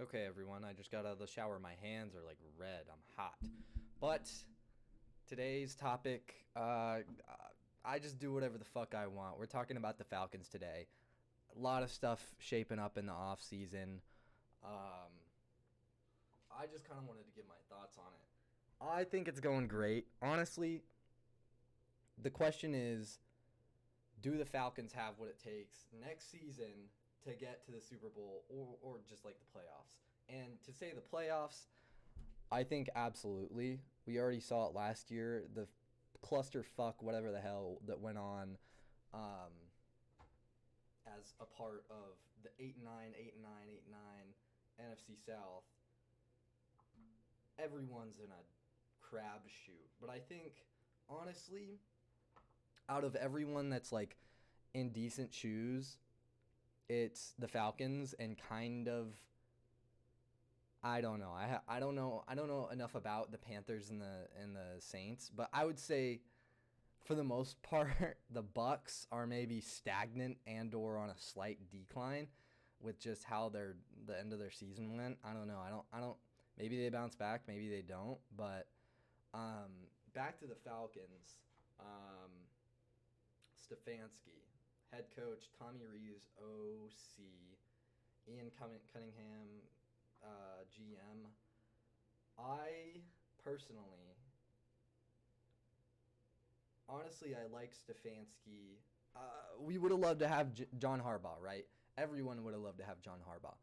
Okay, everyone, I just got out of the shower. My hands are like red. I'm hot. But today's topic, I just do whatever the fuck I want. We're talking about the Falcons today. A lot of stuff shaping up in the off season. Um, I just kind of wanted to give my thoughts on it. I think it's going great. Honestly, the question is, do the Falcons have what it takes next season to get to the Super Bowl or just like the playoffs? And to say the playoffs, I think absolutely. We already saw it last year. The clusterfuck, whatever the hell, that went on um, as a part of the 8-9, 8-9, 8-9 NFC South. Everyone's in a crab shoot. But I think, honestly, out of everyone that's like in decent shoes, it's the Falcons and kind of I don't know. I don't know. I don't know enough about the Panthers and the Saints, but I would say for the most part the Bucks are maybe stagnant and or on a slight decline with just how the end of their season went. I don't know. I don't maybe they bounce back, maybe they don't, but back to the Falcons. Stefanski, head coach, Tommy Reeves, OC, Ian Cunningham, GM. I personally, honestly, I like Stefanski. We would have loved to have John Harbaugh, right? Everyone would have loved to have John Harbaugh.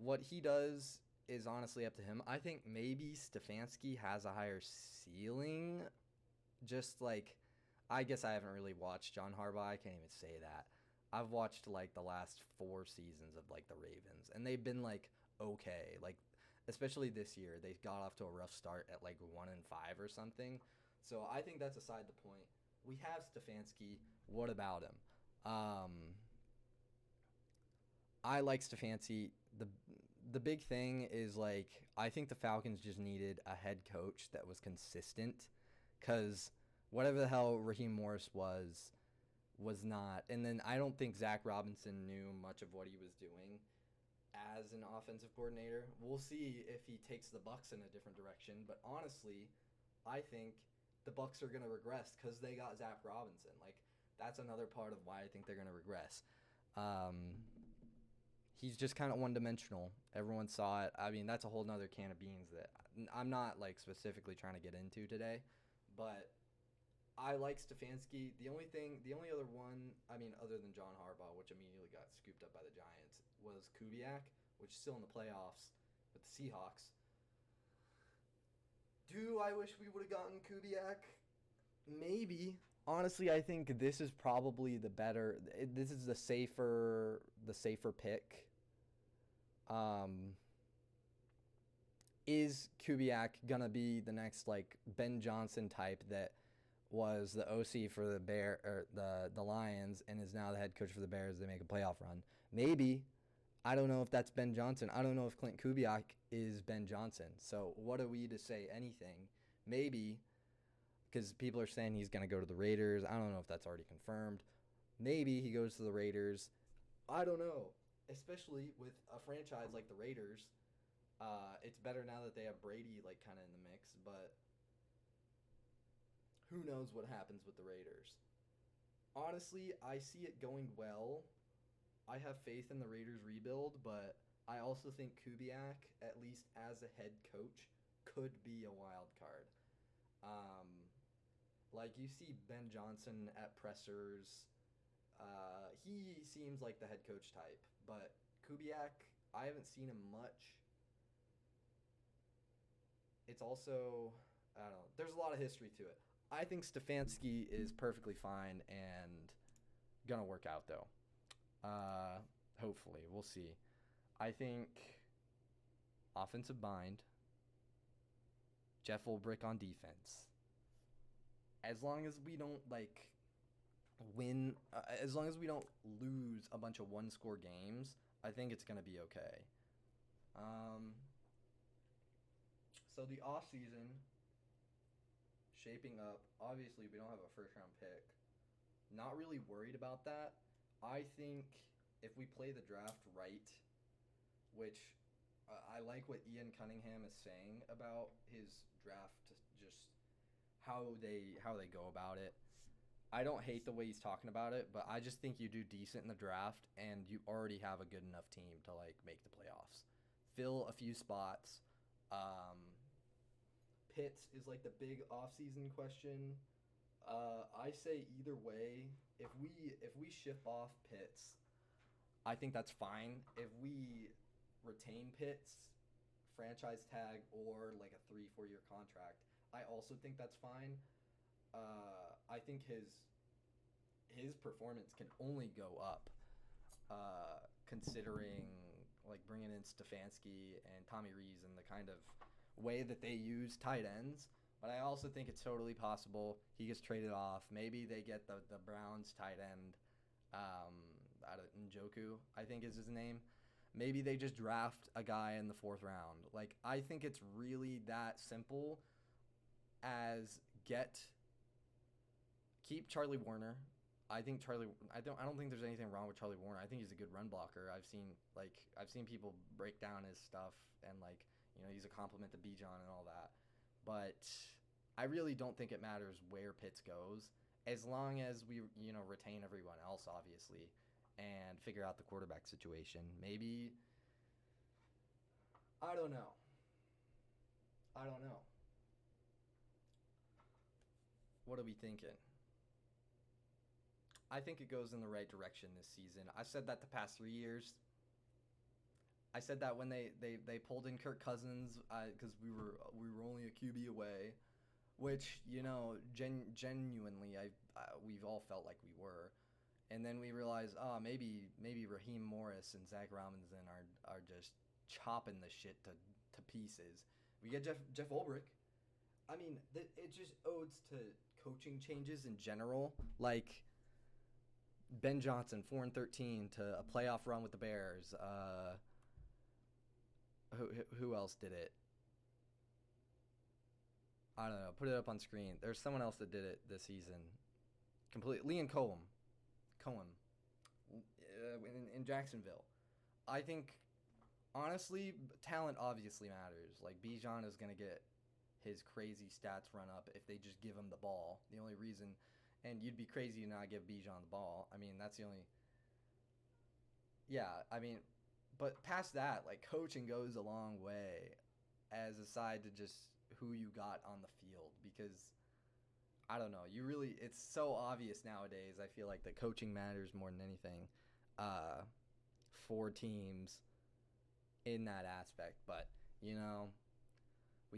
What he does is honestly up to him. I think maybe Stefanski has a higher ceiling. Just like, I guess I haven't really watched John Harbaugh. I can't even say that. I've watched like the last 4 seasons of like the Ravens, and they've been like okay. Like especially this year, they got off to a rough start at like 1-5 or something. So I think that's aside the point. We have Stefanski. What about him? Um, I like Stefanski. The big thing is like I think the Falcons just needed a head coach that was consistent, because whatever the hell Raheem Morris was not. And then I don't think Zach Robinson knew much of what he was doing as an offensive coordinator. We'll see if he takes the Bucks in a different direction. But honestly, I think the Bucks are going to regress because they got Zach Robinson. Like that's another part of why I think they're going to regress. He's just kind of one-dimensional. Everyone saw it. I mean, that's a whole nother can of beans that I'm not like specifically trying to get into today, but I like Stefanski. The only other one, I mean, other than John Harbaugh, which immediately got scooped up by the Giants, was Kubiak, which is still in the playoffs with the Seahawks. Do I wish we would have gotten Kubiak? Maybe. Honestly, I think this is probably the better. This is the safer pick. Um, is Kubiak gonna be the next like Ben Johnson type that was the OC for the the Lions and is now the head coach for the Bears? They make a playoff run. Maybe. I don't know if that's Ben Johnson. I don't know if Clint Kubiak is Ben Johnson. So what are we to say anything? Maybe, because people are saying he's going to go to the Raiders. I don't know if that's already confirmed. Maybe he goes to the Raiders. I don't know. Especially with a franchise like the Raiders, it's better now that they have Brady like kind of in the mix. But who knows what happens with the Raiders? Honestly, I see it going well. I have faith in the Raiders rebuild, but I also think Kubiak, at least as a head coach, could be a wild card. Um, like you see Ben Johnson at pressers. He seems like the head coach type, but Kubiak, I haven't seen him much. It's also, I don't know. There's a lot of history to it. I think Stefanski is perfectly fine and gonna work out though. Hopefully, we'll see. I think offensive mind, Jeff Ulbrich on defense. As long as we don't like win, as long as we don't lose a bunch of one-score games, I think it's gonna be okay. Um, so the off season shaping up. Obviously, we don't have a first-round pick. Not really worried about that. I think if we play the draft right, which I like what Ian Cunningham is saying about his draft, just how they go about it. I don't hate the way he's talking about it, but I just think you do decent in the draft and you already have a good enough team to like make the playoffs. Fill a few spots. Pitts is like the big offseason question. I say either way, if we ship off Pitts, I think that's fine. If we retain Pitts, franchise tag or like a 3-4 year contract, I also think that's fine. I think his performance can only go up, considering like bringing in Stefanski and Tommy Rees and the kind of way that they use tight ends. But I also think it's totally possible he gets traded off. Maybe they get the Browns tight end, out of Njoku, I think is his name. Maybe they just draft a guy in the 4th round. Like, I think it's really that simple as keep Charlie Warner. I don't think there's anything wrong with Charlie Warner. I think he's a good run blocker. I've seen people break down his stuff and like, he's a compliment to Bijan and all that. But I really don't think it matters where Pitts goes as long as we, retain everyone else, obviously, and figure out the quarterback situation. Maybe, I don't know. What are we thinking? I think it goes in the right direction this season. I've said that the past 3 years. I said that when they pulled in Kirk Cousins because we were only a QB away, which genuinely we've all felt like we were, and then we realized maybe Raheem Morris and Zach Robinson are just chopping the shit to pieces. We get Jeff Ulbrich. I mean, it just owes to coaching changes in general, like Ben Johnson 4-13 to a playoff run with the Bears. Who else did it? I don't know. Put it up on screen. There's someone else that did it this season. Completely. Liam Cohen in Jacksonville. I think, honestly, talent obviously matters. Like, Bijan is going to get his crazy stats run up if they just give him the ball. The only reason, and you'd be crazy to not give Bijan the ball. I mean, that's the only. Yeah, I mean, but past that, like, coaching goes a long way as a side to just who you got on the field, because I don't know, it's so obvious nowadays. I feel like that coaching matters more than anything for teams in that aspect. But we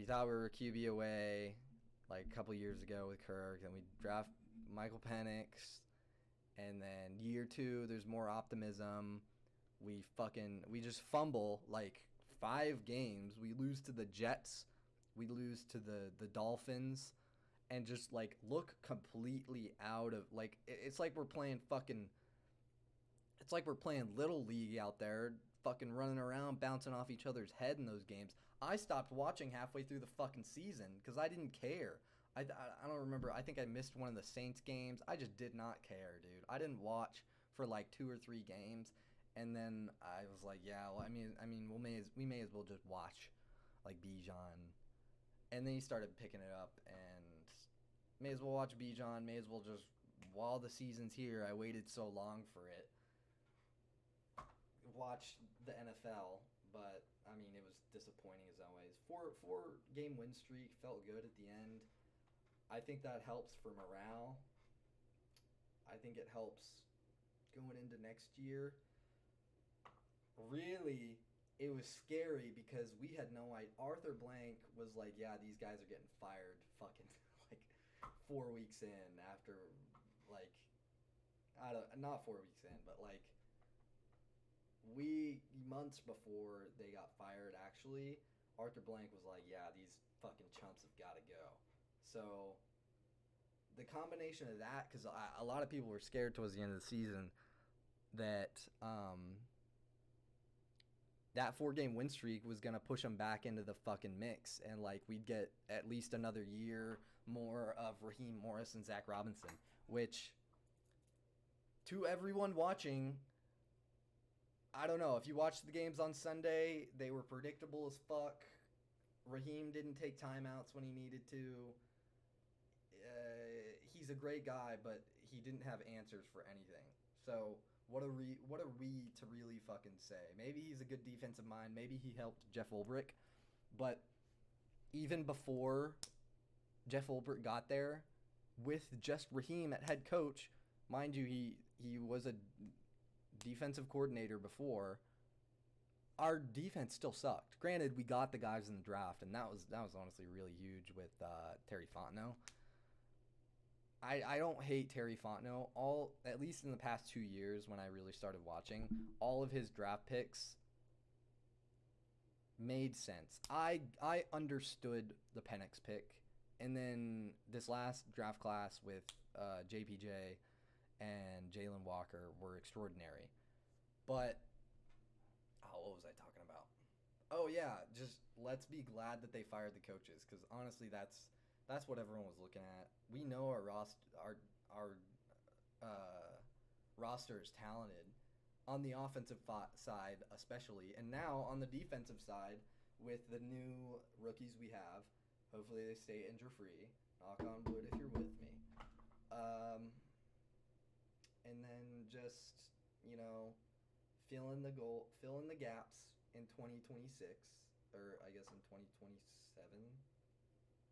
thought we were a QB away like a couple years ago with Kirk, and we draft Michael Penix, and then year 2 there's more optimism. We just fumble like 5 games. We lose to the Jets. We lose to the Dolphins, and just like look completely out of like it's like we're playing little league out there, fucking running around bouncing off each other's head in those games. I stopped watching halfway through the fucking season because I didn't care. I don't remember. I think I missed one of the Saints games. I just did not care, dude. I didn't watch for like 2 or 3 games. And then I was like, yeah, well, I mean, we may as well just watch, like, Bijan. And then he started picking it up, and may as well watch Bijan. May as well just, while the season's here, I waited so long for it. Watch the NFL, but I mean, it was disappointing as always. 4-game win streak, felt good at the end. I think that helps for morale. I think it helps going into next year. Really, it was scary because we had no idea. Arthur Blank was like, yeah, these guys are getting fired fucking like 4 weeks in after, like, not 4 weeks in, but like months before they got fired, actually, Arthur Blank was like, yeah, these fucking chumps have got to go. So the combination of that, because a lot of people were scared towards the end of the season that that 4-game win streak was going to push them back into the fucking mix, and like we'd get at least another year more of Raheem Morris and Zach Robinson, which to everyone watching, I don't know. If you watched the games on Sunday, they were predictable as fuck. Raheem didn't take timeouts when he needed to. He's a great guy, but he didn't have answers for anything. So what are we to really fucking say? Maybe he's a good defensive mind. Maybe he helped Jeff Ulbrich, but even before Jeff Ulbrich got there, with just Raheem at head coach, mind you, he was a defensive coordinator before. Our defense still sucked. Granted, we got the guys in the draft, and that was honestly really huge with Terry Fontenot. I don't hate Terry Fontenot. At least in the past 2 years when I really started watching, all of his draft picks made sense. I understood the Penix pick, and then this last draft class with JPJ and Jalen Walker were extraordinary. But what was I talking about? Oh yeah, just let's be glad that they fired the coaches, because honestly, that's what everyone was looking at. We know our roster is talented on the offensive side, especially, and now on the defensive side with the new rookies we have. Hopefully, they stay injury free. Knock on wood if you're with me. And then just fill in the gaps in 2026, or I guess in 2027.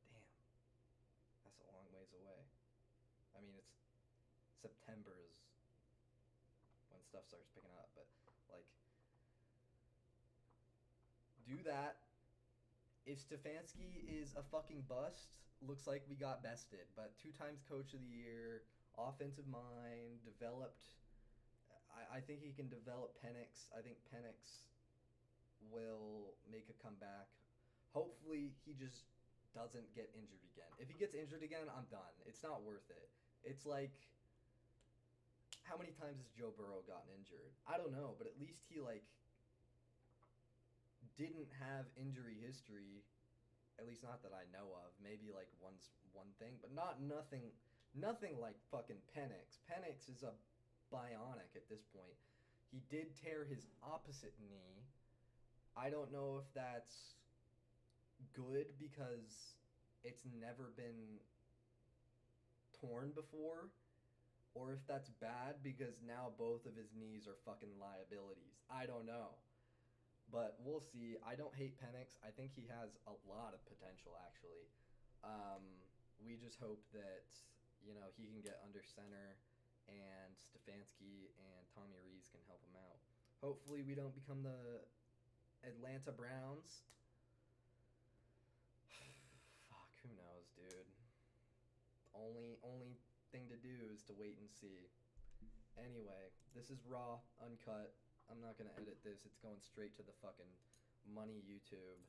Damn, that's a long ways away. I mean, it's September is when stuff starts picking up, but like, do that. If Stefanski is a fucking bust, looks like we got bested. But 2 times coach of the year, offensive mind, developed. I think he can develop Penix. I think Penix will make a comeback. Hopefully, he just doesn't get injured again. If he gets injured again, I'm done. It's not worth it. It's like, how many times has Joe Burrow gotten injured? I don't know, but at least he didn't have injury history. At least not that I know of. Maybe one thing, but nothing like fucking Penix. Penix is a bionic at this point. He did tear his opposite knee. I don't know if that's good because it's never been torn before, or if that's bad because now both of his knees are fucking liabilities. I don't know. But we'll see. I don't hate Penix. I think he has a lot of potential, actually. We just hope that, he can get under center and Stefanski and Tommy Rees can help him out. Hopefully we don't become the Atlanta Browns. Fuck, who knows, dude. Only thing to do is to wait and see. Anyway, this is raw, uncut. I'm not going to edit this. It's going straight to the fucking money YouTube.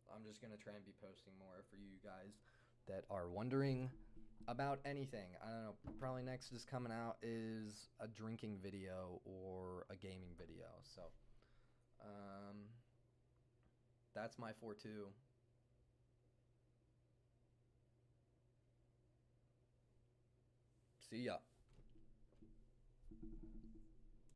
I'm just going to try and be posting more for you guys that are wondering about anything. I don't know. Probably next is coming out is a drinking video or a gaming video. So, that's my 4-2. See ya.